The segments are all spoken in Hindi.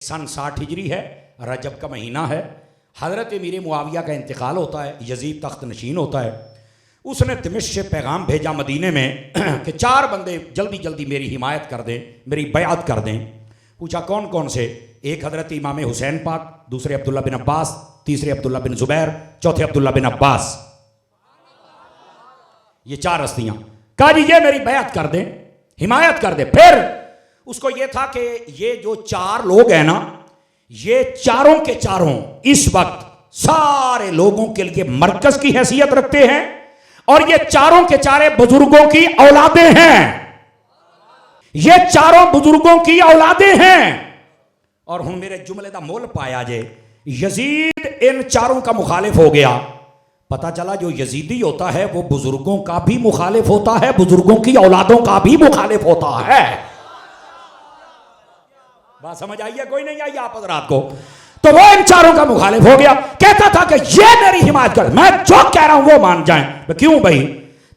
सन 60 हिजरी है, रजब का महीना है। हज़रत मीर मुआविया का इंतकाल होता है, यजीद तख्त नशीन होता है। उसने दिमिश्क से पैगाम भेजा मदीने में कि 4 बंदे जल्दी जल्दी मेरी हिमायत कर दें, मेरी बैअत कर दें। पूछा कौन कौन से? एक हज़रत इमाम हुसैन पाक, दूसरे अब्दुल्ला बिन अब्बास, तीसरे अब्दुल्ला बिन ज़ुबैर, चौथे अब्दुल्ला बिन अब्बास। ये 4 हस्तियां। कहा जी ये मेरी बैअत कर दें, हिमायत कर दें। फिर उसको ये था कि ये जो 4 लोग हैं ना, ये चारों के चारों इस वक्त सारे लोगों के लिए मरकज की हैसियत रखते हैं और ये चारों के चारे बुजुर्गों की औलादें हैं। ये चारों बुजुर्गों की औलादें हैं। और हुन मेरे जुमले का मोल पाया जे, यजीद इन चारों का मुखालिफ हो गया। पता चला जो यजीदी होता है वो बुजुर्गों का भी मुखालिफ होता है, बुजुर्गों की औलादों का भी मुखालिफ होता है। बात समझ आई है? कोई नहीं आई आप हज़रात को? तो वो इन चारों का मुखालिफ हो गया। कहता था कि ये मेरी हिमायत कर, मैं जो कह रहा हूं वो मान जाए। क्यों भाई,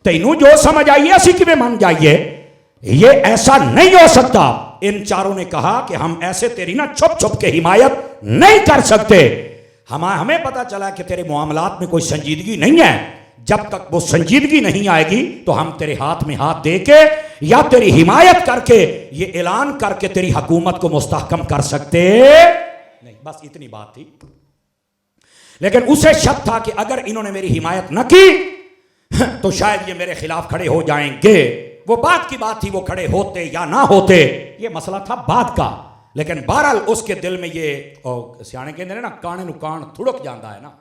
तेनू जो समझ आई है असी कि मान जाइए? ये ऐसा नहीं हो सकता। इन चारों ने कहा कि हम ऐसे तेरी ना छुप छुप के हिमायत नहीं कर सकते। हमें पता चला कि तेरे मामलात में कोई संजीदगी नहीं है। जब तक वो संजीदगी नहीं आएगी तो हम तेरे हाथ में हाथ दे के या तेरी हिमायत करके ये ऐलान करके तेरी हुकूमत को मुस्तहकम कर सकते नहीं। बस इतनी बात थी। लेकिन उसे शक था कि अगर इन्होंने मेरी हिमायत न की तो शायद ये मेरे खिलाफ खड़े हो जाएंगे। वो बात की बात थी, वो खड़े होते या ना होते ये मसला था बात का। लेकिन बहरहाल उसके दिल में ये सियाने कहते हैं ना, काने नु कान थुड़क जाता है ना।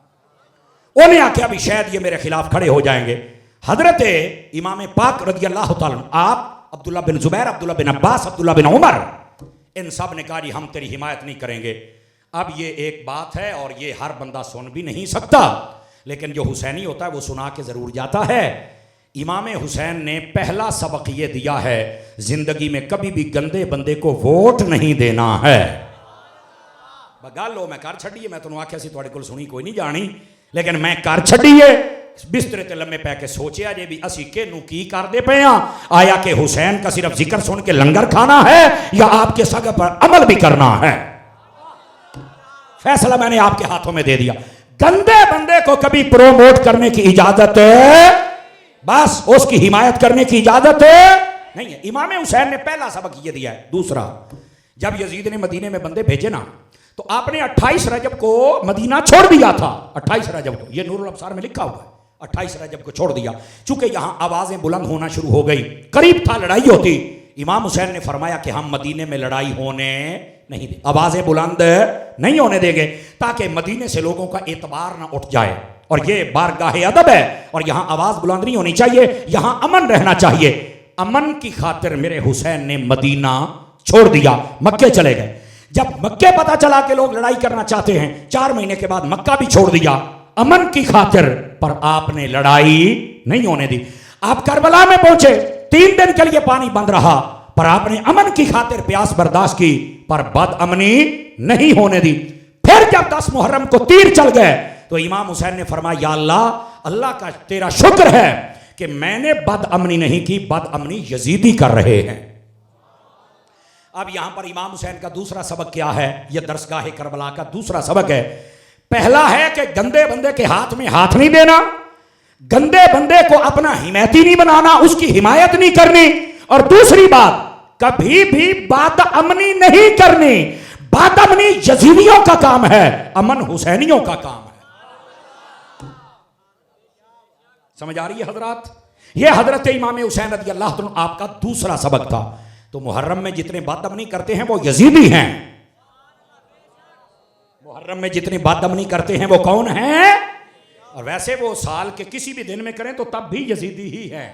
उन्हें आख्या भी शायद ये मेरे खिलाफ खड़े हो जाएंगे। हजरत इमाम पाक रज़ी अल्लाह तआला अन्हु, आप, अब्दुल्ला बिन ज़ुबैर, अब्दुल्ला बिन अब्बास, अब्दुल्ला बिन उमर, इन सब ने कहा जी हम तेरी हिमायत नहीं करेंगे। अब ये एक बात है और ये हर बंदा सुन भी नहीं सकता, लेकिन जो हुसैनी होता है वो सुना के ज़रूर जाता है। इमाम हुसैन ने पहला सबक ये दिया है, जिंदगी में कभी भी गंदे बंदे को वोट नहीं देना है। गल लो मैं कर छड़िए, मैं तुहानू आख्या सी तुहाडे कोल सुनी कोई नहीं जानी, लेकिन मैं कर छड़िए। बिस्तरे ते लम्मे पै के सोचिया जे भी असी किनू की करदे पे हां। आया कि हुसैन का सिर्फ जिक्र सुन के लंगर खाना है या आपके सगे पर अमल भी करना है। फैसला मैंने आपके हाथों में दे दिया। गंदे बंदे को कभी प्रोमोट करने की इजाजत है, बस उसकी हिमायत करने की इजाजत नहीं है। इमाम हुसैन ने पहला सबक ये दिया है। दूसरा, जब यजीद ने मदीने में बंदे भेजे ना तो आपने 28 रजब को मदीना छोड़ दिया था। 28 रजब को, ये नूरुल अब्सार में लिखा हुआ है, 28 रजब को छोड़ दिया। चूंकि यहां आवाजें बुलंद होना शुरू हो गई, करीब था लड़ाई होती। इमाम हुसैन ने फरमाया कि हम मदीने में लड़ाई होने नहीं दे, आवाजें बुलंद नहीं होने देंगे, ताकि मदीने से लोगों का एतबार ना उठ जाए। और ये बारगाहे अदब है और यहां आवाज बुलंद नहीं होनी चाहिए, यहां अमन रहना चाहिए। अमन की खातिर मेरे हुसैन ने मदीना छोड़ दिया, मक्के चले गए। जब मक्के पता चला कि लोग लड़ाई करना चाहते हैं, 4 महीने के बाद मक्का भी छोड़ दिया अमन की खातिर, पर आपने लड़ाई नहीं होने दी। आप करबला में पहुंचे, 3 दिन के लिए पानी बंद रहा, पर आपने अमन की खातिर प्यास बर्दाश्त की, पर बदअमनी नहीं होने दी। फिर जब 10 मुहर्रम को तीर चल गए तो इमाम हुसैन ने फरमाया, या अल्लाह, अल्लाह का तेरा शुक्र है कि मैंने बदअमनी नहीं की, बदअमनी यजीदी कर रहे हैं। अब यहां पर इमाम हुसैन का दूसरा सबक क्या है? यह दरसगाह करबला का दूसरा सबक है। पहला है कि गंदे बंदे के हाथ में हाथ नहीं देना, गंदे बंदे को अपना हिमायती नहीं बनाना, उसकी हिमायत नहीं करनी। और दूसरी बात, कभी भी बदअमनी नहीं करनी। बदअमनी यजीदियों का काम है, अमन हुसैनियों का काम है। समझ आ रही है हजरात? ये हजरत इमाम हुसैन रज़ी अल्लाह तआला अन्हु आपका दूसरा सबक था। तो मुहर्रम में जितने बदअमनी करते हैं वो यजीदी हैं। मुहर्रम में जितने बदअमनी करते हैं वो कौन हैं? और वैसे वो साल के किसी भी दिन में करें तो तब भी यजीदी ही हैं।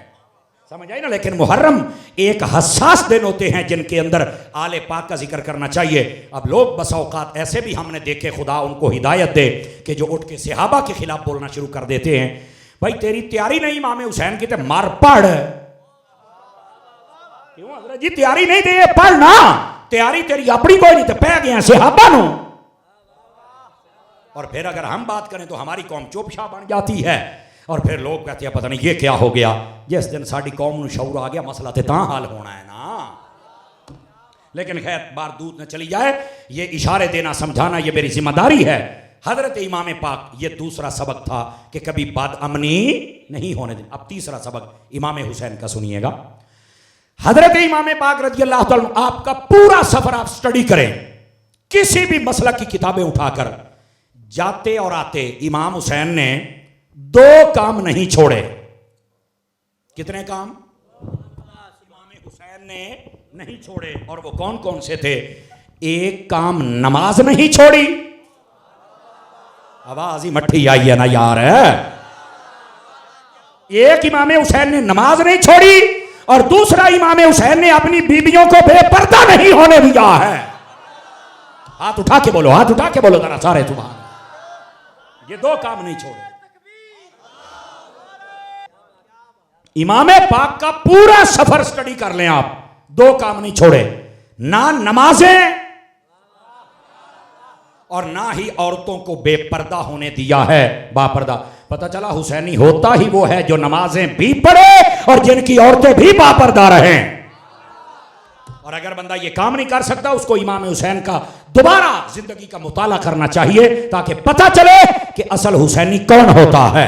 समझ आई ना? लेकिन मुहर्रम एक हसास दिन होते हैं जिनके अंदर आले पाक का जिक्र करना चाहिए। अब लोग बस औकात ऐसे भी हमने देखे, खुदा उनको हिदायत दे, कि जो उठ के सहाबा के खिलाफ बोलना शुरू कर देते हैं। भाई तेरी तैयारी नहीं इमाम हुसैन की, तो मार पढ़। क्यों हजरत जी तैयारी नहीं दे, पढ़ना। तैयारी तेरी अपनी कोई नहीं, तो पै गया सहाबा नो। और फिर अगर हम बात करें तो हमारी कौम चुपचाप बन जाती है और फिर लोग कहते हैं पता नहीं ये क्या हो गया। जिस दिन साड़ी कौम में शऊर आ गया, मसला तो तां हाल होना है ना। लेकिन खैर बार दूर न चली जाए, ये इशारे देना समझाना ये मेरी जिम्मेदारी है। हजरत इमाम पाक, ये दूसरा सबक था कि कभी बदअमनी नहीं होने दें। अब तीसरा सबक इमाम हुसैन का सुनिएगा। हजरत इमाम पाक रज़ी अल्लाह तआला अन्हु, आपका पूरा सफर आप स्टडी करें, किसी भी मसला की किताबें उठाकर, जाते और आते इमाम हुसैन ने 2 काम नहीं छोड़े। कितने काम इमाम हुसैन ने नहीं छोड़े, और वो कौन कौन से थे? एक काम नमाज नहीं छोड़ी। आवाज ही मट्ठी आई है ना यार। एक इमाम हुसैन ने नमाज नहीं छोड़ी, और दूसरा इमाम हुसैन ने अपनी बीवियों को बेपर्दा नहीं होने दिया है। हाथ उठा के बोलो, हाथ उठा के बोलो जरा सारे सुभान। ये 2 काम नहीं छोड़े। इमाम पाक का पूरा सफर स्टडी कर लें आप, 2 काम नहीं छोड़े, ना नमाजें और ना ही औरतों को बेपर्दा होने दिया है, बापर्दा। पता चला हुसैनी होता ही वो है जो नमाजें भी पढ़े और जिनकी औरतें भी बापर्दा रहें। और अगर बंदा ये काम नहीं कर सकता, उसको इमाम हुसैन का दोबारा जिंदगी का मुताला करना चाहिए, ताकि पता चले कि असल हुसैनी कौन होता है।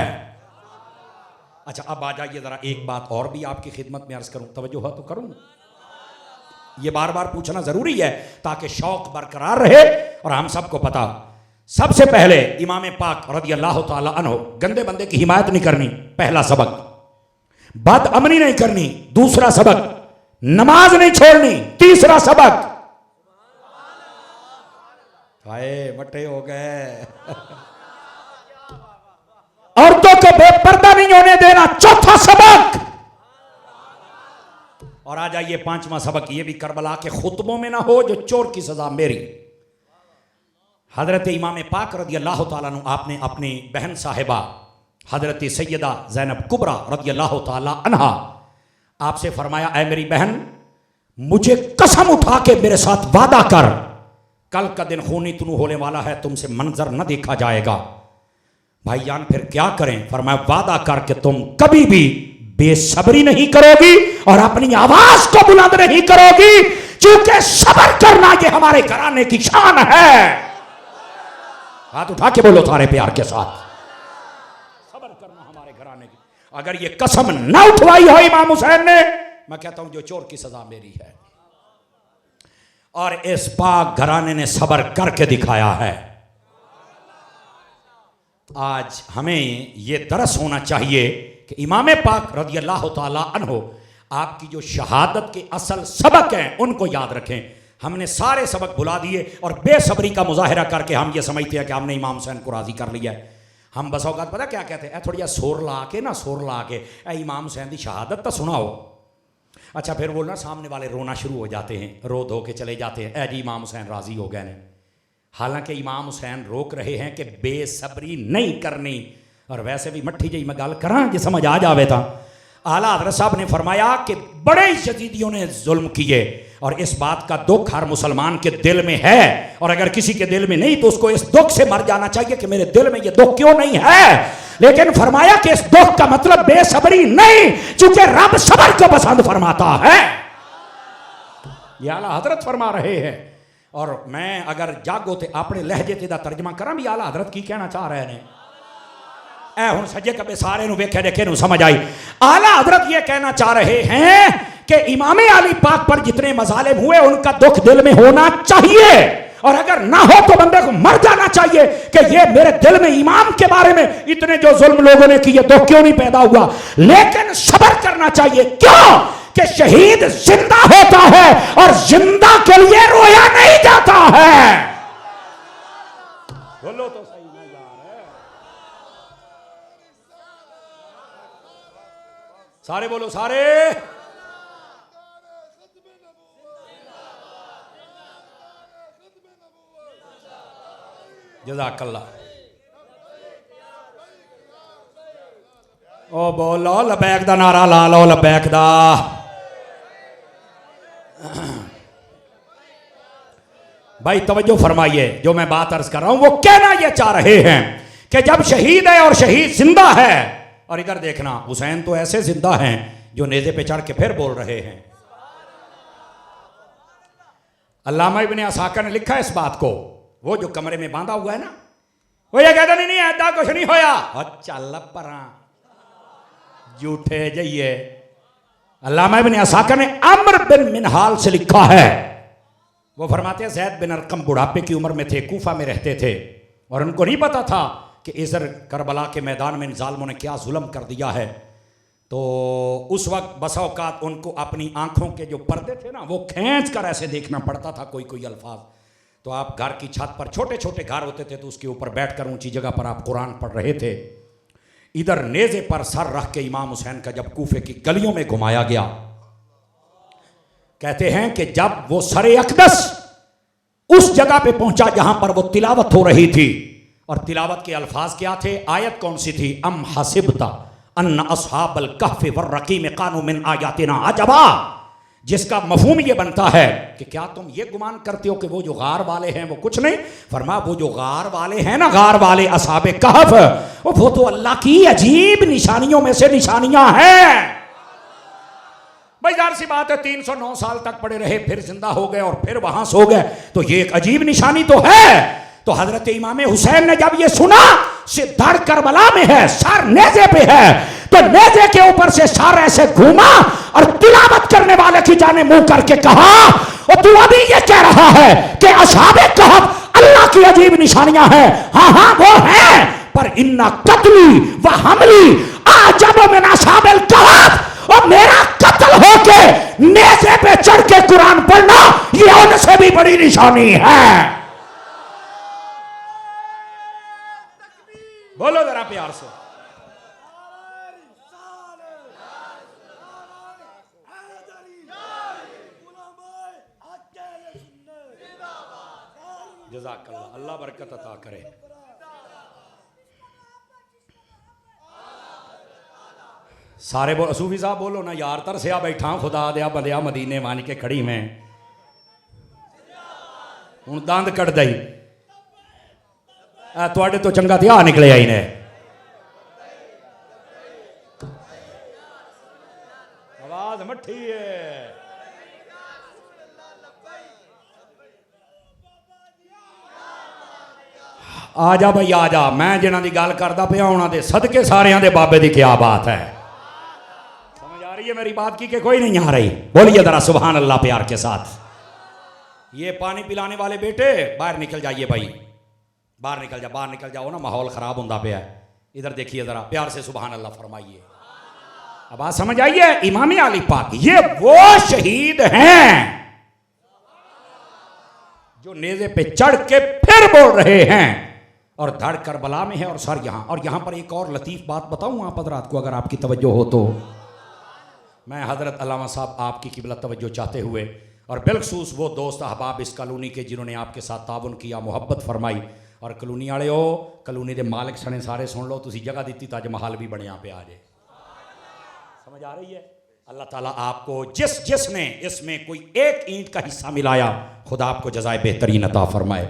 अच्छा, अब आ जाइए जरा, एक बात और भी आपकी खिदमत में अर्ज करूं, तवज्जो है तो करूं। ये बार बार पूछना जरूरी है ताकि शौक बरकरार रहे और हम सबको पता। सबसे पहले इमाम पाक रज़ी अल्लाह तआला अन्हु, गंदे बंदे की हिमायत नहीं करनी, पहला सबक। बदअमनी नहीं करनी, दूसरा सबक। नमाज नहीं छोड़नी, तीसरा सबक। हाय मट्टे हो गए। औरतों को बेपर्दा नहीं होने देना, चौथा सबक। और आ जाइए 5वां सबक, ये भी करबला के खुतबों में ना हो, जो चोर की सजा मेरी। हजरत इमाम पाक रज़ी अल्लाह तआला अन्हु, आपने अपनी बहन साहिबा हजरत सैयदा ज़ैनब कुबरा रज़ी अल्लाह तआला अन्हा आपसे फरमाया, ऐ मेरी बहन, मुझे कसम उठा के मेरे साथ वादा कर, कल का दिन खूनी तुनू होने वाला है, तुमसे मंजर न देखा जाएगा। भाईजान फिर क्या करें? फरमाया, वादा कर के तुम कभी भी बेसब्री नहीं करोगी और अपनी आवाज को बुलंद नहीं करोगी, क्योंकि सब्र करना ये हमारे घराने की शान है। हाथ उठा के बोलो सारे प्यार के साथ, सब्र करना हमारे घराने की। अगर ये कसम ना उठवाई हो इमाम हुसैन ने, मैं कहता हूं जो चोर की सजा मेरी है। और इस पाक घराने ने सब्र करके दिखाया है। आज हमें यह दरस होना चाहिए कि इमाम पाक रज़ी अल्लाह तआला अन्हु, आपकी जो शहादत के असल सबक हैं उनको याद रखें। हमने सारे सबक भुला दिए और बेसब्री का मुजाहिरा करके हम ये समझते हैं कि हमने इमाम हुसैन को राजी कर लिया है। हम बस औकात पता क्या कहते हैं, थोड़ी सोर ला के ना, सोर ला के इमाम हुसैन की शहादत तो सुनाओ। अच्छा, फिर वो ना सामने वाले रोना शुरू हो जाते हैं, रो धो के चले जाते हैं, जी इमाम हुसैन राजी हो गए ने। हालांकि इमाम हुसैन रोक रहे हैं कि बेसब्री नहीं करनी। और वैसे भी मट्ठी जी मैं गल करा जो समझ आ जावे था, आला हज़रत साहब ने फरमाया कि बड़े यजीदियों ने जुल्म किए और इस बात का दुख हर मुसलमान के दिल में है, और अगर किसी के दिल में नहीं तो उसको इस दुख से मर जाना चाहिए कि मेरे दिल में ये दुख क्यों नहीं है। लेकिन फरमाया कि इस दुख का मतलब बेसब्री नहीं, क्योंकि रब सब्र को पसंद फरमाता है। ये आला हजरत फरमा रहे हैं। और मैं अगर जागो तो अपने लहजे ते दा तर्जमा करा भी आला हजरत की कहना चाह रहे हैं। हुण सजे कबे सारे नु वेखे देखे नु समझ आई। आला हजरत ये कहना चाह रहे हैं कि इमाम अली पाक पर जितने मजालिम हुए उनका दुख दिल में होना चाहिए, और अगर ना हो तो बंदे को मर जाना चाहिए कि ये मेरे दिल में इमाम के बारे में इतने जो जुल्म लोगों ने किए दुख क्यों नहीं पैदा हुआ। लेकिन सब्र करना चाहिए, क्यों कि शहीद जिंदा होता है और जिंदा के लिए रोया नहीं जाता है। बोलो तो सही ना यार, सारे बोलो सारे। जज़ाकल्लाह। ओ बोलो लबैक दा नारा ला लो, लबैक दा। भाई तवज्जो फरमाइए, जो मैं बात अर्ज कर रहा हूं वो कहना ये चाह रहे हैं कि जब शहीद है और शहीद जिंदा है, और इधर देखना हुसैन तो ऐसे जिंदा हैं जो नेज़े पे चढ़ के फिर बोल रहे हैं। अल्लामा इब्ने असाकिर ने लिखा है इस बात को, वो जो कमरे में बांधा हुआ है ना, वो ये कहता नहीं ऐसा कुछ नहीं होया, चल परा झूठे जाइए। अल्लामा इब्ने असाकिर ने अम्र बिन मिनहाल से लिखा है, वो फरमाते हैं ज़ैद बिन अरकम बुढ़ापे की उम्र में थे, कूफा में रहते थे, और उनको नहीं पता था कि इधर करबला के मैदान में इन जालिमों ने क्या जुल्म कर दिया है। तो उस वक्त बसा औकात उनको अपनी आंखों के जो पर्दे थे ना, वो खींच कर ऐसे देखना पड़ता था कोई कोई अल्फाज। तो आप घर की छत पर, छोटे छोटे घर होते थे, तो उसके ऊपर बैठकर ऊंची जगह पर आप कुरान पढ़ रहे थे। इधर नेज़े पर सर रख के इमाम हुसैन का जब कूफे की गलियों में घुमाया गया, कहते हैं कि जब वो सरे अकदस उस जगह पे पहुंचा जहां पर वो तिलावत हो रही थी, और तिलावत के अल्फाज क्या थे, आयत कौन सी थी, अम हसिबता अन्ना अस्हाबल कहफ़ वर्रक़ीम कानू मिन आयातिना अजबा, जिसका मफहूम ये बनता है कि क्या तुम ये गुमान करते हो कि वो जो गार वाले हैं वो कुछ नहीं। फरमा वो जो गार वाले हैं ना, गार वाले अस्हाबे कहफ़, वो तो अल्लाह की अजीब निशानियों में से निशानियां हैं। भाई जाहिर सी बात है, 309 साल तक पड़े रहे, फिर जिंदा हो गए और फिर वहां सो गए, तो ये एक अजीब निशानी तो है। तो हजरत इमाम हुसैन ने जब ये सुना, धड़ करबला में है, सर नेज़े पे है, तो नेज़े के ऊपर से सर ऐसे घूमा और तिलावत करने वाले की जाने मुंह करके कहा, और तू अभी ये कह रहा है कि अस्हाबे कहफ़ अल्लाह की अजीब निशानियां हैं। हाँ हाँ वो है, पर इन्ना कत्ली व हमली आजब मिन अस्हाबिल कहफ़, और मेरा कत्ल होके नेज़े पे चढ़ के कुरान पढ़ना ये उनसे भी बड़ी निशानी है। बोलो जरा प्यार से। जज़ाकल्लाह, अल्लाह बरकत अता करे। सारे सूफी साहब बोलो ना यार, तरसिया बैठा खुदा दिया बंदिया मदीने मान के खड़ी में हूँ दंद कट दई तुहाडे तो चंगा ध्यान निकले आई ने। आवाज मठी है, आ जा भाई आ जा। मैं जिन्हां दी गल करदा पिया उन्हां दे सदके सारियां दे बाबे दी क्या बात है। समझ आ रही है मेरी बात की कि कोई नहीं आ रही? बोलिए जरा सुभान अल्लाह प्यार के साथ। ये पानी पिलाने वाले बेटे बाहर निकल जाइए भाई, बाहर निकल जा, बाहर निकल जाओ ना, माहौल खराब होता पे है। इधर देखिए जरा प्यार से सुभान अल्लाह फरमाइए। अब बात समझ आइए, इमाम अली पाक ये वो शहीद हैं जो नेज़े पे चढ़ के फिर बोल रहे हैं, और धड़ करबला में है और सर यहां। और यहां पर एक और लतीफ बात बताऊं आप हजरात को, अगर आपकी तवज्जो हो तो। मैं हजरत अल्लामा साहब आपकी किबला तवज्जो चाहते हुए, और बिलखसूस वो दोस्त अहबाब इस कॉलोनी के जिन्होंने आपके साथ ताउन किया, मोहब्बत फरमाई, और कलोनी वाले हो, कलोनी के मालिक सने सारे सुन लो, तुसी जगह दी ताज महल भी बनया पे आ जाए। समझ आ रही है? अल्लाह ताला आपको जिसने इसमें कोई एक ईंट का हिस्सा मिलाया, खुदा आपको जज़ाए बेहतरीन अता फरमाए।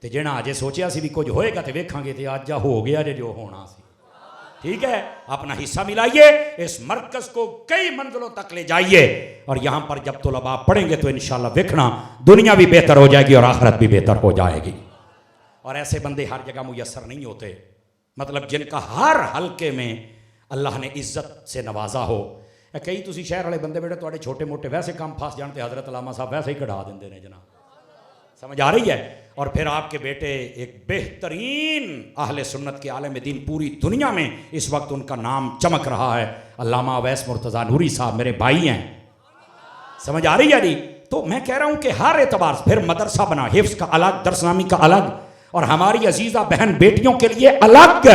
तो जिन्ना अजे सोचा सी भी कुछ होएगा तो वेखांगे, तो अज हो गया जे जो होना सी। ठीक है, अपना हिस्सा मिलाइए, इस मरकज को कई मंजिलों तक ले जाइए, और यहाँ पर जब तुलबा पढ़ेंगे तो इंशाल्लाह देखना दुनिया भी बेहतर हो जाएगी और आखिरत भी बेहतर हो जाएगी। और ऐसे बंदे हर जगह मुयस्सर नहीं होते, मतलब जिनका हर हल्के में अल्लाह ने इज्जत से नवाजा हो। कई तुसी शहर वाले बंदे बेटे थोड़े छोटे मोटे वैसे काम फस जाते, हजरत अल्लामा साहब वैसे ही कढ़ा देंगे ने जनाब। समझ आ रही है? और फिर आपके बेटे एक बेहतरीन अहले सुन्नत के आलिम दीन, पूरी दुनिया में इस वक्त उनका नाम चमक रहा है, अल्लामा अवैस मुर्तज़ा नूरी साहब मेरे भाई हैं। समझ आ रही है जी? तो मैं कह रहा हूं कि हर एतबार से फिर मदरसा बना, हिफ्ज़ का अलग, दरसनामी का अलग, और हमारी अजीज़ा बहन बेटियों के लिए अलग।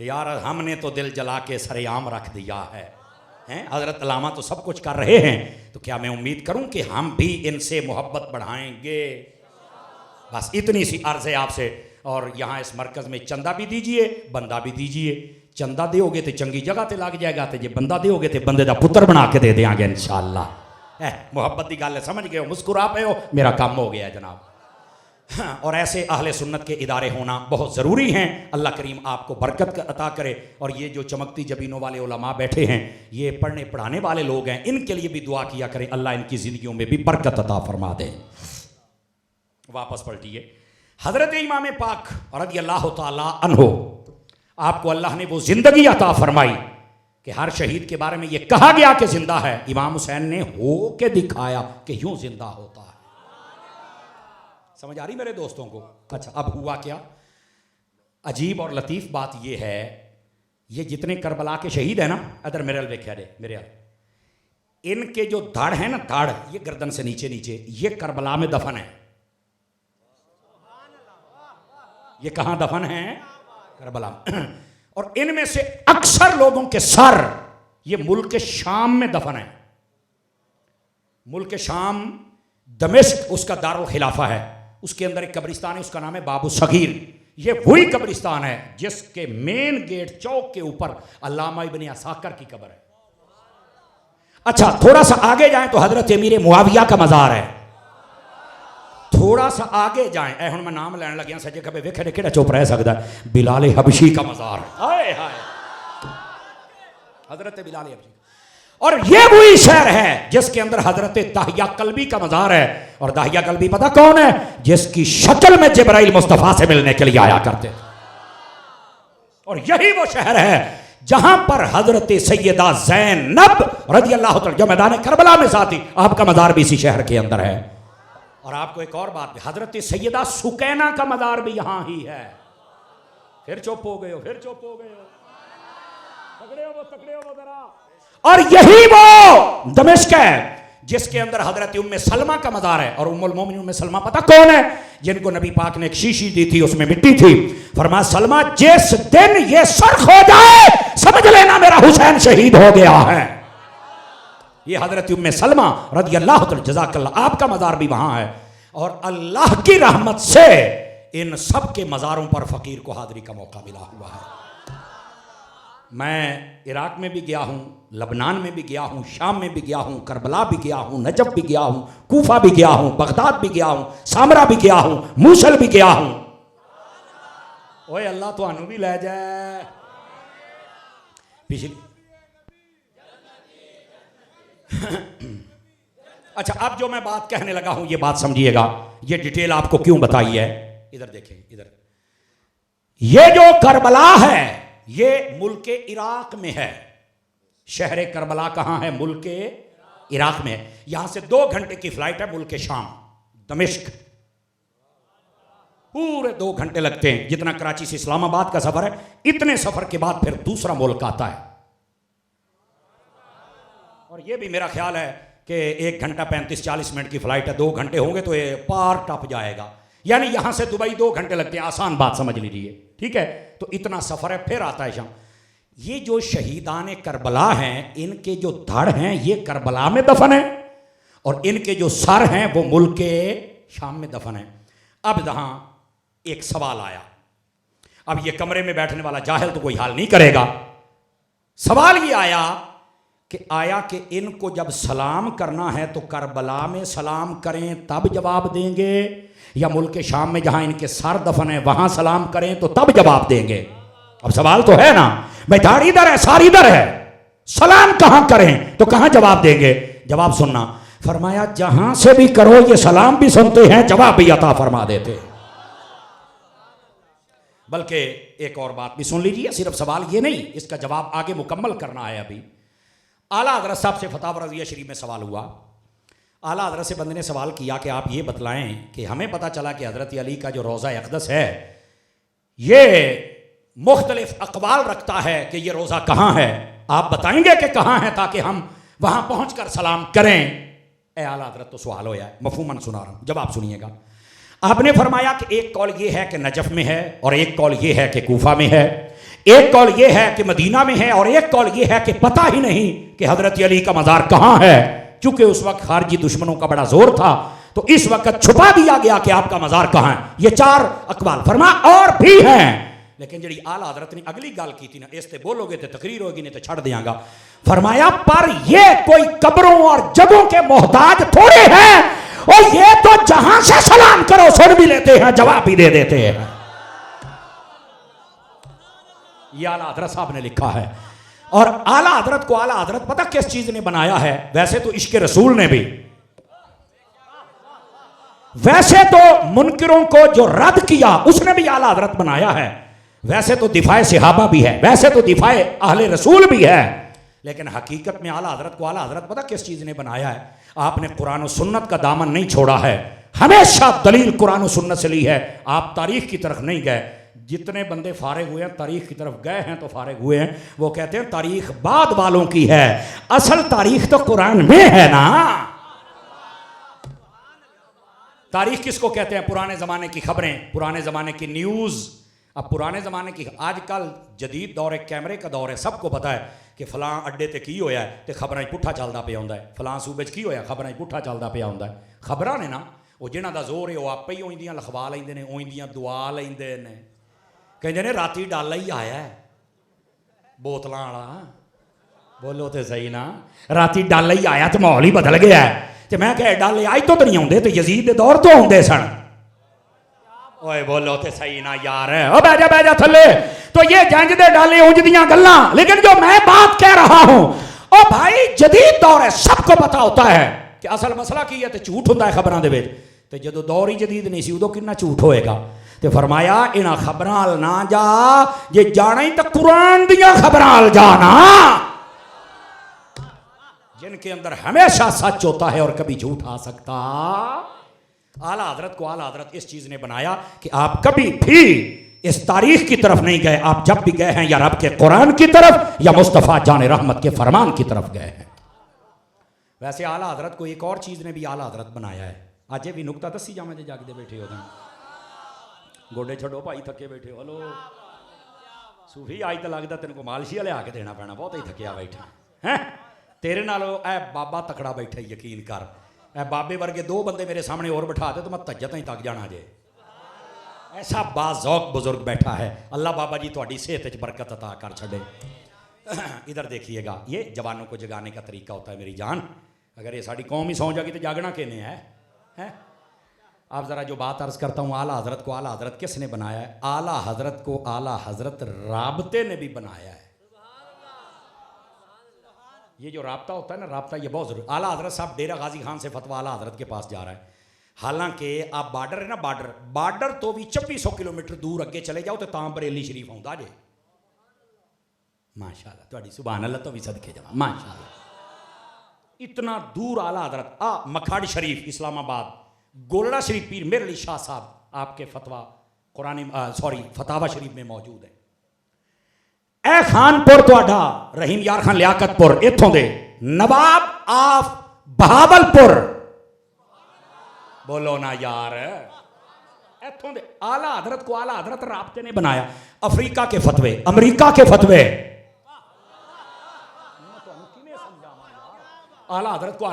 तो यार हमने तो दिल जला के सरेआम रख दिया है, हैं? हजरत अल्लामा तो सब कुछ कर रहे हैं, तो क्या मैं उम्मीद करूं कि हम भी इनसे मोहब्बत बढ़ाएंगे? बस इतनी सी अर्ज़ है आपसे। और यहाँ इस मरकज़ में चंदा भी दीजिए, बंदा भी दीजिए। चंदा दोगे तो चंगी जगह ते लग जाएगा, तो जे बंदा दोगे तो बंदे का पुत्र बना के दे देंगे इंशाअल्लाह। मोहब्बत की गल है, समझ गए हो? मुस्कुरा पे हो, मेरा काम हो गया जनाब। हाँ, और ऐसे अहले सुन्नत के इदारे होना बहुत ज़रूरी हैं। अल्लाह करीम आपको बरकत अता करे। और ये जो चमकती जबीनों वाले उलमा बैठे हैं, ये पढ़ने पढ़ाने वाले लोग हैं, इनके लिए भी दुआ किया करें, अल्लाह इनकी ज़िंदगियों में भी बरकत अता फरमा दे। वापस पलटिए, हज़रत इमाम पाक रज़ियल्लाहु ताला अन्हो, आपको अल्लाह ने वो ज़िंदगी अता फरमाई कि हर शहीद के बारे में ये कहा गया कि जिंदा है। इमाम हुसैन ने हो के दिखाया कि यूं जिंदा होता है। समझ आ रही मेरे दोस्तों को? अच्छा, अब हुआ क्या? अजीब और लतीफ़ बात यह है, ये जितने करबला के शहीद हैं ना, अदर मेरे देखा दे मेरे, इनके जो धड़ है ना, धड़ ये गर्दन से नीचे नीचे, ये करबला में दफन है। ये कहां दफन है? करबला में। और इनमें से अक्सर लोगों के सर ये मुल्क शाम में दफन है। मुल्क शाम दमिश्क उसका दारुल खिलाफा है, उसके अंदर एक कब्रिस्तान है, उसका नाम है बाबू सगीर। ये वही कब्रिस्तान है जिसके मेन गेट चौक के ऊपर अल्लामा इब्न असाकर की कब्र है। अच्छा, थोड़ा सा आगे जाएं तो हजरत अमीर मुआविया का मजार है। थोड़ा सा आगे जाएं, ऐ हुण मैं नाम लैन लग्या सजे खबे वेखे केड़ा चुप रह सकता है, बिलाल हबशी का मजार। हाय हाय, हजरत बिलाल हबशी। और ये वही शहर है जिसके अंदर हजरत दाहिया कल्बी का मजार है। और दाहिया कल्बी पता कौन है? जिसकी शक्ल में जिब्राइल मुस्तफा से मिलने के लिए आया करते। और यही वो शहर है जहां पर हजरत सैयदा ज़ैनब रज़ियल्लाहु तआला जो मैदान करबला में साथी, आपका मजार भी इसी शहर के अंदर है। और आपको एक और बात, हजरत सैयदा सुकैना का मजार भी यहां ही है। फिर चुप हो गए हो, फिर चुप हो गए हो, तगड़े हो जरा। और यही वो दमिश्क है जिसके अंदर हजरत उम्मे सलमा का मजार है। और उम्मुल मोमिनीन उम्मे सलमा पता कौन है? जिनको नबी पाक ने एक शीशी दी थी, उसमें मिट्टी थी। फरमाया, सलमा जिस दिन ये सर्ख हो जाए समझ लेना मेरा हुसैन शहीद हो गया है। ये हजरत उम्मे सलमा रज़ियल्लाहु तआला जज़ाकल्लाह, आपका मजार भी वहां है। और अल्लाह की रहमत से इन सब के मजारों पर फकीर को हाजिरी का मौका मिला हुआ है। मैं इराक में भी गया हूँ, लबनान में भी गया हूँ, शाम में भी गया हूँ, करबला भी गया हूँ, नजफ भी गया हूँ, कूफा भी गया हूँ, बगदाद भी गया हूँ, सामरा भी गया हूँ, मूसल भी गया हूँ। ओए अल्लाह तो आनू भी ले जाए। पिछली अच्छा, अब जो मैं बात कहने लगा हूं, ये बात समझिएगा, ये डिटेल आपको क्यों बताई है। इधर देखें, इधर ये जो करबला है ये मुल्क इराक में है। शहर करबला कहां है? मुल्क इराक में है। यहां से 2 घंटे की फ्लाइट है मुल्क शाम दमिश्क। पूरे 2 घंटे लगते हैं, जितना कराची से इस्लामाबाद का सफर है, इतने सफर के बाद फिर दूसरा मुल्क आता है। और ये भी मेरा ख्याल है कि 1 घंटा 35-40 मिनट की फ्लाइट है, 2 घंटे होंगे तो ये पार टप जाएगा। यानी यहां से दुबई 2 घंटे लगते हैं, आसान बात समझ लीजिए, ठीक है। तो इतना सफर है, फिर आता है शाम। ये जो शहीदान करबला हैं, इनके जो धड़ हैं ये करबला में दफन है, और इनके जो सर हैं वो मुल्क शाम में दफन है। अब यहां एक सवाल आया। अब ये कमरे में बैठने वाला जाहिल तो कोई हाल नहीं करेगा। सवाल ये आया कि इनको जब सलाम करना है तो करबला में सलाम करें तब जवाब देंगे, या मुल्क शाम में जहां इनके सर दफन है वहां सलाम करें तो तब जवाब देंगे? अब सवाल तो है ना, भाई दाढ़ी इधर है, सारी इधर है, सलाम कहां करें तो कहां जवाब देंगे? जवाब सुनना, फरमाया जहां से भी करो ये सलाम भी सुनते हैं, जवाब भी अता फरमा देते। बल्कि एक और बात भी सुन लीजिए, सिर्फ सवाल ये नहीं, इसका जवाब आगे मुकम्मल करना है। अभी आला हज़रत साहब से फतवा रज़िया शरीफ में सवाल हुआ। आला हज़रत से बंदे ने सवाल किया कि आप ये बतलाएं कि हमें पता चला कि हज़रत अली का जो रोज़ा अक़दस है ये मुख्तलिफ अक़वाल रखता है कि ये रोज़ा कहाँ है, आप बताएंगे कि कहाँ है ताकि हम वहाँ पहुँच कर सलाम करें। ए आला हज़रत तो सवाल हो जाए, मफ़हूमन सुना रहा हूँ, जवाब सुनिएगा। आपने फरमाया कि एक कौल ये है कि नजफ में है, और एक कौल ये है कि कूफा में है, एक कौल ये है कि मदीना में है, और एक कौल ये है कि पता ही नहीं कि हजरत अली का मज़ार कहाँ है। चूंकि उस वक्त खारजी दुश्मनों का बड़ा जोर था तो इस वक्त छुपा दिया गया कि आपका मज़ार कहाँ है। ये 4 अक़वाल फरमा और भी हैं, लेकिन जी आला हजरत ने अगली गल की थी ना, इससे बोलोगे तो तकरीर होगी, नहीं तो छड़ देंगा। फरमाया पर ये कोई कब्रों और जगहों के मोहताज थोड़े हैं, और ये तो जहां से सलाम करो सुन भी लेते हैं, जवाब भी दे देते हैं। ये आला हजरत साहब ने लिखा है। और आला हजरत को आला हजरत पता किस चीज ने बनाया है? वैसे तो इश्क रसूल ने भी, वैसे तो मुनकिरों को जो रद्द किया उसने भी आला हजरत बनाया है, वैसे तो दिफाए सहाबा भी है, वैसे तो दिफाए अहले रसूल भी है, लेकिन हकीकत में आला हजरत को आला हजरत पता किस चीज ने बनाया है? आपने कुरान और सुन्नत का दामन नहीं छोड़ा है, हमेशा दलील कुरान और सुन्नत से ली है। आप तारीख की तरफ नहीं गए। जितने बंदे फारिग हुए हैं तारीख की तरफ गए हैं तो फारिग हुए हैं। वो कहते हैं तारीख बाद वालों की है, असल तारीख तो कुरान में है ना। तारीख किसको कहते हैं? पुराने जमाने की खबरें, पुराने जमाने की न्यूज। अब पुराने जमाने की, आजकल जदीद दौर है, कैमरे का दौर है, सबको पता है कि फलां अड्डे ते की होया है तो खबरां पुट्ठा चलदा पिया हुंदा है, फलां सूबे च की होया खबरां पुट्ठा चलदा पिया हुंदा है। खबरां ने ना वो जिन्हां दा जोर है वो आपे ही ओंदियां लिखवा लैंदे ने, ओंदियां दुआ लैंदे ने। कहंदे ने राती डाला ही आया है बोतलां वाला, बोलो तो सही ना, राती डाला ही आया तो माहौल ही बदल गया है। तो मैं कह डाले अज तो नहीं आते, तो यजीद के दौर तो आते सन। ओए बोलो तो सही ना यार, ओ बह जा थले। तो ये जंज दे डाले उंज दियां गल्लां, लेकिन जो मैं बात कह रहा हूं ओ भाई जदीद दौर है, सबको पता होता है कि असल मसला की है, तो झूठ होंदा है खबरां दे विच। ते जदों दौर ही जदीद नहीं सी उदों कितना झूठ होएगा। ते फरमाया इन्हां खबरां अल ना जा, जे जाना ही तो कुरान दियां खबरां अल जाना, जिनके अंदर हमेशा सच होता है और कभी झूठ आ सकता। आला हजरत को आला हजरत इस चीज ने बनाया कि आप कभी भी इस तारीख की तरफ नहीं गए, आप जब भी गए हैं या रब के कुरान की तरफ या मुस्तफ़ा जान रहमत के फरमान की तरफ गए हैं। वैसे आला हजरत को एक और चीज ने भी आला हजरत बनाया है। आज भी नुकता दसी जावे जे जागते बैठे हो, गोडे छड़ो भाई थके बैठे हो। हलो सूफी आज तो लगता तेन को मालशिया लिया के देना पैना, बहुत ही थकिया बैठा है। तेरे नालों ए बाबा तकड़ा बैठा, यकीन कर। ए बाबे वर्गे दो बंदे मेरे सामने और बैठा दे तो मैं तज्जत ही तक जाना जे। ऐसा बाज़ौक बुजुर्ग बैठा है। अल्लाह बाबा जी थोड़ी सेहत बरकत अता कर छड़े। इधर देखिएगा, ये जवानों को जगाने का तरीका होता है मेरी जान। अगर ये साड़ी कौम ही सौ जाएगी तो जागना किने है? आप ज़रा जो बात अर्ज़ करता हूँ, आला हजरत को आला हजरत किसने बनाया है? आला हजरत को आला हजरत राबते ने भी बनाया है। ये जो राब्ता होता है ना, राब्ता ये बहुत जरूरी। आला हजरत साहब डेरा गाजी खान से फतवा आला हजरत के पास जा रहा है। हालांकि आप बार्डर है ना, बार्डर तो भी 2600 किलोमीटर दूर अगे चले जाओ तो तां बरेली शरीफ आउंदा जे। माशाअल्लाह तुहाडी सुभान अल्लाह, तो भी सदके जावां माशाअल्लाह। इतना दूर आला हजरत मखाड़ शरीफ इस्लामाबाद, गोलड़ा शरीफ पीर मेरे अली शाह साहब आपके फतवा फतावा शरीफ में मौजूद है। ए खानपुर तुहाडा रहीम यार खान लियाकतपुर, इत्थों दे नवाब आफ बहावलपुर, बोलो ना यार, इत्थों दे आला हजरत को आला हजरत राबते ने बनाया। अफ्रीका के फतवे, अमरीका के फतवे, आला हजरत को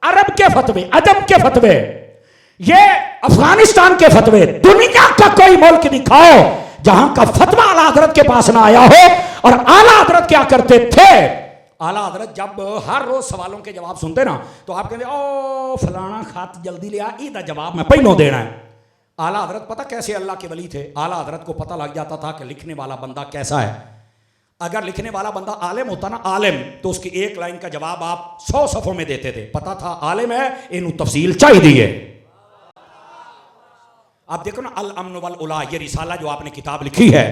अरब के फतवे, अजम के फतवे, ये अफगानिस्तान के फतवे, दुनिया का कोई मुल्क दिखाओ जहां का फतवा आला हजरत के पास ना आया हो। और आला हजरत क्या करते थे? आला हजरत जब हर रोज सवालों के जवाब सुनते ना तो आप कहते ओ फलाना खत जल्दी ले आ, इसका जवाब मैं पहलों देना है। आला हजरत पता कैसे अल्लाह के वली थे? आला हजरत को पता लग जाता था कि लिखने वाला बंदा कैसा है। अगर लिखने वाला बंदा आलिम होता ना, आलिम, तो उसकी एक लाइन का जवाब आप 100 सफ़ों में देते थे। पता था आलिम है, इन्हू तफसील चाहिए। आप देखो ना अल अमन वल उला, ये रिसाला जो आपने किताब लिखी है,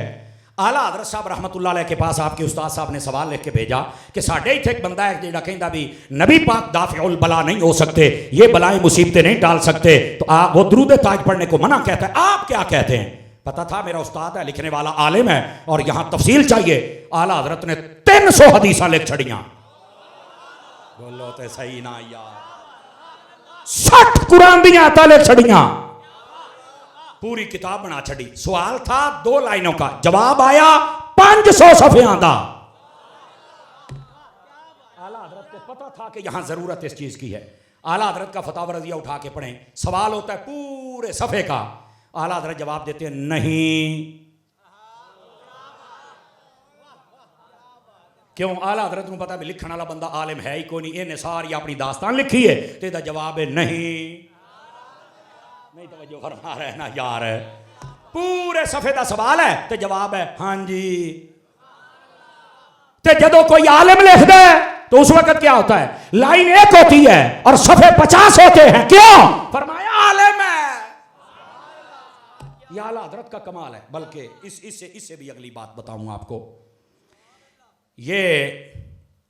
आला हजरत साहब रहमतुल्लाह अलैह के पास आपके उस्ताद साहब ने सवाल लिख के भेजा कि साढ़े इत्थे एक बंदा है जिहड़ा कहंदा भी नबी पाक दाफिउल बला नहीं हो सकते, ये बलाएं मुसीबतें नहीं डाल सकते, तो आप वो दुरूद ताज पढ़ने को मना कहता है। आप क्या कहते हैं? पता था मेरा उस्ताद है, लिखने वाला आलिम है और यहां तफसील चाहिए। आला हजरत ने 300 हदीसां लिख छड़ियां। बोलो तो सही ना यार, 60 कुरान दी आयतां लिख छड़ियां, पूरी किताब बना छड़ी। सवाल था 2 लाइनों का, जवाब आया 500 सफ़ियां दा। आला हजरत को पता था कि यहां जरूरत इस चीज की है। आला हजरत का फतावा रजिया उठा के पढ़ें, सवाल होता है पूरे सफ़े का, आला हजरत जवाब देते हैं नहीं। क्यों? आला हजरत को पता भी लिखने वाला बंदा आलिम है ही कोई नहीं, इन्हें सारी अपनी दास्तान लिखी है, तो इसका जवाब है नहीं। नहीं तवज्जो फरमा रहे ना यार, पूरे सफे का सवाल है तो जवाब है हाँ जी। तो जदों कोई आलिम लिखता है तो उस वक्त क्या होता है, लाइन एक होती है और सफे 50 होते हैं, क्यों? फरमाया आलिम है। यह आला हजरत का कमाल है। बल्कि इससे भी अगली बात बताऊंगा आपको, ये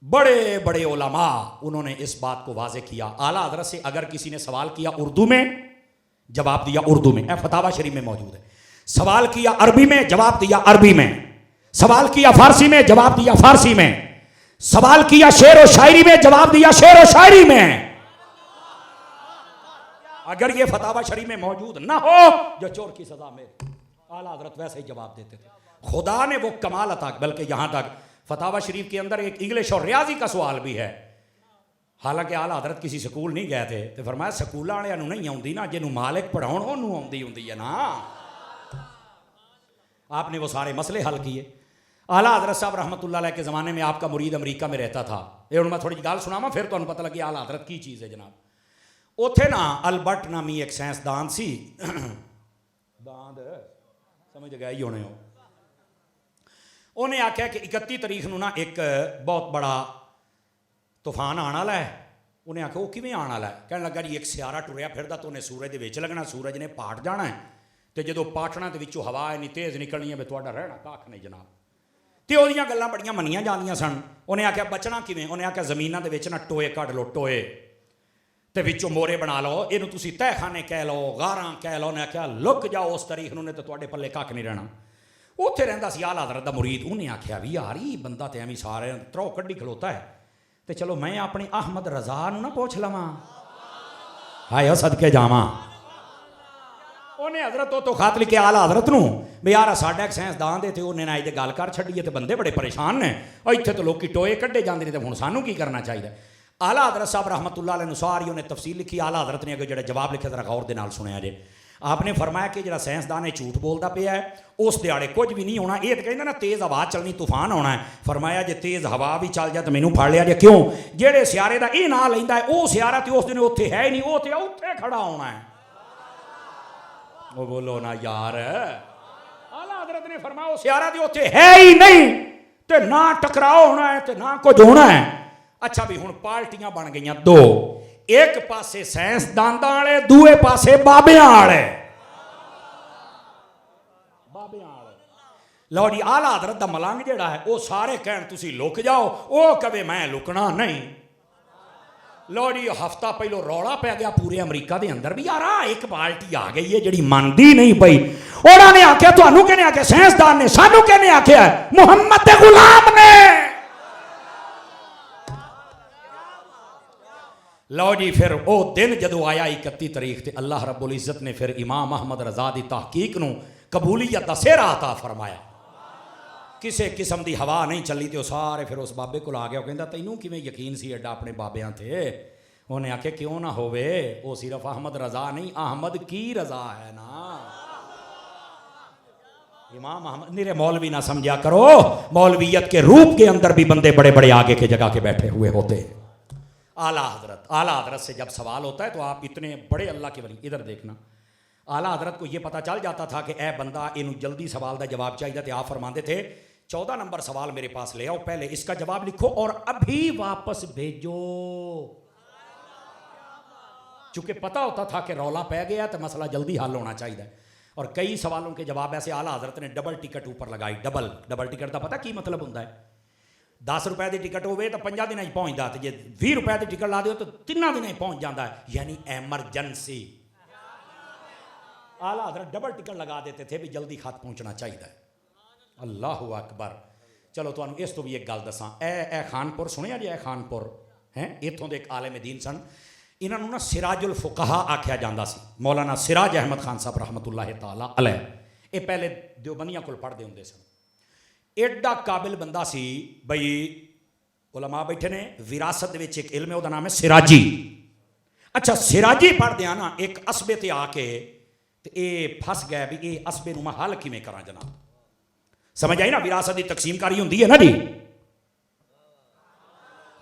बड़े बड़े उलमा उन्होंने इस बात को वाजे किया। आला हजरत से अगर किसी ने सवाल किया उर्दू में, जवाब दिया उर्दू में, फतावा शरीफ में मौजूद है। सवाल किया अरबी में, जवाब दिया अरबी में। सवाल किया फारसी में, जवाब दिया फारसी में। सवाल किया शेर और शायरी में, जवाब दिया शेर और शायरी में। अगर ये फतावा शरीफ में मौजूद ना हो जो चोर की सजा में, आला हजरत वैसे ही जवाब देते थे। खुदा ने वो कमाल अता, बल्कि यहां तक फतावा शरीफ के अंदर एक इंग्लिश और रियाजी का सवाल भी है। हालांकि आला हजरत किसी स्कूल नहीं गए थे, तो फरमाया स्कूल वाले नहीं आती ना, जिन्होंने मालिक पढ़ाउण उन्होंने आती होंगी है ना। आपने वो सारे मसले हल किए। आला हजरत साहब रहमतुल्लाह अलैह के ज़माने में आपका मुरीद अमरीका में रहता था। ये मैं थोड़ी गल सुनावा फिर तुहानू पता लगे आला हजरत की चीज़ है जनाब। उत्थे ना अल्बर्ट नामी एक साइंसदान सी, दांद समझ गए ही होने हो, उन्हें आख्या कि 31 तारीख को ना एक बहुत बड़ा तूफान आने वाला है। उन्हें आख्या वो किवें आने वाला है? कहने लगा जी एक सियारा टुरिया फिरदा तो उन्हें सूरज के विच लगना, सूरज ने पाट जाना है, तो जो पाटना तो विचों हवा इन्नी तेज़ निकलनी है भी तुहाडा रहना कख नहीं जनाब। तो वह गल्लां बड़ियां मनियां जांदियां सन। उन्हें आख्या बचना किवें? उन्हें आख्या जमीनां दे विच ना टोए कढ लो, टोए तो विचों मोरे बना लो, इनू तुसीं तहखाने कह लो, गारां कह लो। उन्हें आख्या लुक जाओ उस तारीख नूं, तो तुहाडे पल्ले कख नहीं रहना। उत्थे रहिंदा सी आला हज़रत दा मुरीद। उन्हें आख्या भी यार ये बंदा तो एवं सारे त्रौ कड्ढी खलोता है, तो चलो मैं अपने अहमद रजा नूं ना पूछ लवां, हाय सदके जावां। उन्हें हजरत तो खत लिखे आला हजरत नूं भी यार साडा एक साइंसदान दे, उन्हें ना ये गल कर छड्डी, तो बंदे बड़े परेशान ने, इत्थे तो लोग टोए कड्ढे जांदे ने, तो हुण सानूं की करना चाहिए। आला हजरत साहब रहमतुल्लाह अलैह सारी उन्हें तफसील लिखी। आला हजरत ने अगर जो जवाब लिखा जरा गौर दे नाल सुनिया जे। आपने फरमाया कि जो साइंसदान है झूठ बोलता पिया है, उस दिहाड़े कुछ भी नहीं होना। ये तो कहते ना तेज़ हवा चलनी, तूफान आना है। फरमाया जे तेज़ हवा भी चल जाए तो मैनू फड़ लिया जे, क्यों? जेड़े सियारे का ये ना लेंदा है वो सियारा तो उस दिन उत्थे है ही नहीं, वो तो उत्थे खड़ा होना है। वो बोलो ना यार। आला हजरत ने फरमाया सियारा तो उत्थे है ही नहीं, तो ना टकराव होना है तो ना कुछ होना है। अच्छा भी हुण पार्टियां बन गई दो, एक पासे साइंसदानां वाले, दूए पासे बाबियां वाले। लो जी आला हजरत दा मलंग जिहड़ा है वो सारे कहण तुसीं लुक जाओ, वो कवे मैं लुकना नहीं। लो जी हफ्ता पहलो रौला पै गया पूरे अमरीका के अंदर भी यार एक पार्टी आ गई है जिहड़ी मनदी नहीं पई। उन्होंने आख्या तुहानूं किहने आख्या? साइंसदान ने। सानूं किहने आख्या? मुहम्मद दे गुलाम ने। लो जी फिर वो दिन जदों आया 31 तारीख ते अल्लाह रब्बुल इज़्ज़त ने फिर इमाम अहमद रज़ा दी तहकीक नूं कबूलियत दा सेहरा अता फरमाया। किसी किस्म की हवा नहीं चली, तो सारे फिर उस बाबे को आ गया। कहता तैनूं किवें यकीन सी एडा अपने बाबियां थे? उन्हें आख्या क्यों ना होवे, वो सिर्फ अहमद रज़ा नहीं अहमद की रज़ा है ना। इमाम अहमद निरे मौलवी ना समझा करो, मौलवियत के रूप के अंदर भी बंदे बड़े बड़े आगे के जगह के बैठे हुए होते हैं। आला हजरत से जब सवाल होता है तो आप इतने बड़े अल्लाह के वली, इधर देखना, आला हजरत को यह पता चल जाता था कि ए बंदा इनू जल्दी सवाल का जवाब चाहिए, तो आप फरमाते थे 14 नंबर सवाल मेरे पास ले आओ, पहले इसका जवाब लिखो और अभी वापस भेजो। चूंकि पता होता था कि रौला पै गया तो मसला जल्दी हल होना चाहिए। और कई सवालों के जवाब ऐसे आला हजरत ने डबल टिकट ऊपर लगाई। डबल टिकट का पता की मतलब होता है? 10 रुपए की टिकट हो तो 5 दिन पहुँचता, तो जे 20 रुपए की टिकट ला दो तो 3 दिन पहुँच जाता है, यानी एमरजेंसी। आला हजरत डबल टिकट लगा देते थे भी जल्दी खत पहुँचना चाहिए। अल्लाह अकबर। चलो तुहानू इस तो भी एक गल दसां, ए खानपुर सुनिया जी? ए खानपुर है इत्थों के एक आलिम दीन सन, इन्होंने ना सिराजुल फुकहा आख्या जाता सी। मौलाना सिराज अहमद खान साहब रहमतुल्लाह ताला अलैह, ये पहले देवबंदियां कोल पढ़ते होंगे सन। एडा काबिल बंदा सी बई, उलमा बैठे ने, विरासत विच एक इल्म है उसका नाम है सिराजी। अच्छा सिराजी पढ़दे आ ना एक असबे ते आके ते ये फस गया भी ये असबे नूं मैं हल किवें करां जनाब। समझ आई ना? विरासत की तकसीमकारी होंदी है ना जी,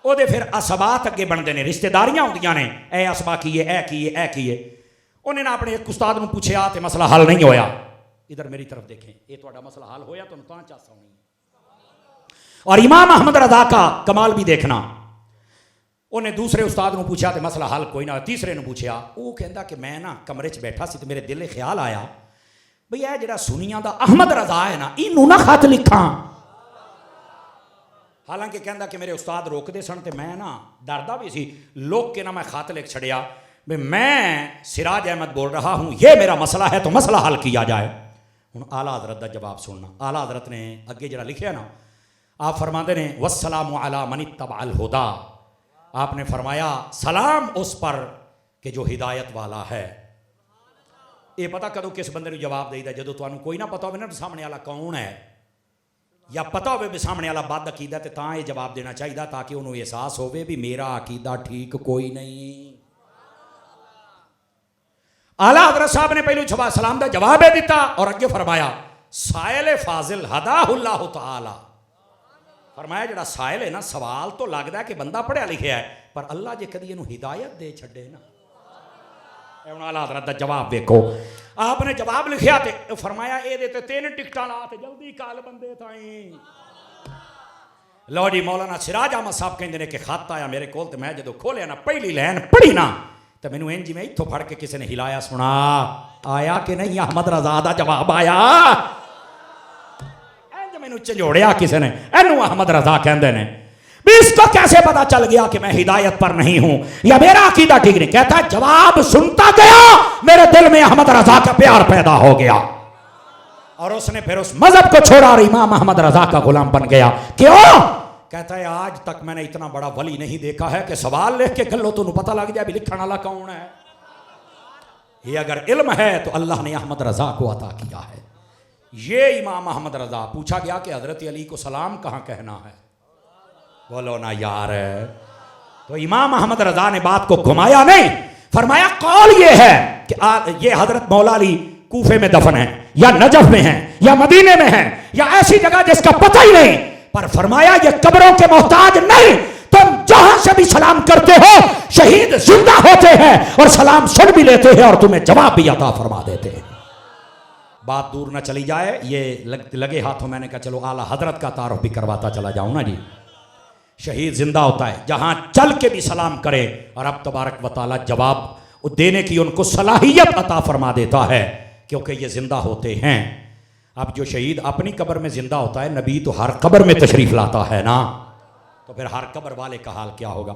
वो फिर असबात अगे बनते हैं, रिश्तेदारियां होंदियां ने, ए असबा की है, ए की है, ए की है। उन्हें ना अपने एक उस्ताद ਨੂੰ ਪੁੱਛਿਆ ਤੇ ਮਸਲਾ ਹੱਲ नहीं होया। इधर मेरी तरफ देखें, ये ਤੁਹਾਡਾ मसला हल होया तो ਤਾਂ ਚਾਸਾ नहीं। और इमाम अहमद रजा का कमाल भी देखना, उन्हें दूसरे उस्ताद ਨੂੰ पूछा तो मसला हल कोई ना, तीसरे ਨੂੰ पूछा, वो कहता कि मैं ना कमरे 'ਚ बैठा सी तो मेरे दिल ख्याल आया बई यह ਜਿਹੜਾ सुनिया ਦਾ अहमद रजा है ना, इनू ना खत लिखा। हालांकि कहता कि मेरे उस्ताद रोकते सन तो मैं ना डरदा भी सी, लोग के ना मैं खत लिख छड़िया भी मैं सिराज अहमद बोल रहा हूँ, ये मेरा मसला है तो मसला हल किया जाए। हुण आला हजरत का जवाब सुनना। आला हजरत ने अगे जरा लिखा ना, आप फरमाते ने वस्सलामु अला मन इत्तबअल हुदा, आपने फरमाया सलाम उस पर कि जो हिदायत वाला है। ये पता कदों किस बंदे को जवाब देईदा, जदों तुहानूं कोई ना पता होवे ना सामने वाला कौन है, या पता होवे भी सामने वाला बद अकीदा, तो तां ये जवाब देना चाहिए ताकि उन्होंने एहसास होवे भी मेरा अकीदा ठीक कोई नहीं। आला हजरत साहब ने पहलू छबा सलाम का जवाब है दिता और अगे फरमाया साइल फाजिल हदाहुल्लाह ताला, फरमाया जड़ा साइल है ना, सवाल तो लगता है कि बंदा पढ़िया लिखा है, पर अल्लाह जे कदी इनू हिदायत दे छड़े ना। हुण आला हजरत का जवाब देखो, आपने जवाब लिखा तो फरमाया ये ते 3 टिकटा ला ते जल्दी काल बंदे ताई। लो जी, मौलाना सिराज अहमद साहब कहते हैं कि खत आया मेरे कोल, तो मैं जो खोलिया ना पहली लाइन पढ़ी ना तो मैनू इंज में इत्थों फड़ के किसी ने हिलाया, सुना आया कि नहीं अहमद रजा दा जवाब आया। इंज मैनू झंझोड़िया किसी ने, इनू अहमद रजा कहते हैं। इसको कैसे पता चल गया कि मैं हिदायत पर नहीं हूं या मेरा अकीदा ठीक नहीं? कहता जवाब सुनता गया, मेरे दिल में अहमद रजा का प्यार पैदा हो गया और उसने फिर उस मजहब को छोड़ा और इमाम अहमद रजा का गुलाम बन गया। क्यों? कहता है आज तक मैंने इतना बड़ा वली नहीं देखा है कि सवाल लिख के गलो तो पता लग जाए भी लिखने वाला कौन है। ये अगर इल्म है तो अल्लाह ने अहमद रजा को अता किया है। ये इमाम अहमद रजा, पूछा गया कि हजरत अली को सलाम कहाँ कहना है, बोलो ना यार। तो इमाम अहमद रजा ने बात को घुमाया नहीं, फरमाया कौल ये है कि ये हजरत मौला अली कूफे में दफन है या नजफ में है या मदीने में है या ऐसी जगह जिसका पता ही नहीं, पर फरमाया ये कब्रों के मोहताज नहीं, तुम जहां से भी सलाम करते हो शहीद जिंदा होते हैं और सलाम सुन भी लेते हैं और तुम्हें जवाब भी अता फरमा देते हैं। बात दूर ना चली जाए, ये लगे हाथों मैंने कहा चलो आला हजरत का तारुफ भी करवाता चला जाऊं ना जी। शहीद जिंदा होता है, जहां चल के भी सलाम करे और अब तबारक व तआला जवाब देने की उनको सलाहियत अता फरमा देता है क्योंकि ये जिंदा होते हैं। अब जो शहीद अपनी कब्र में जिंदा होता है, नबी तो हर कब्र में तशरीफ लाता है ना, तो फिर हर कब्र वाले का हाल क्या होगा।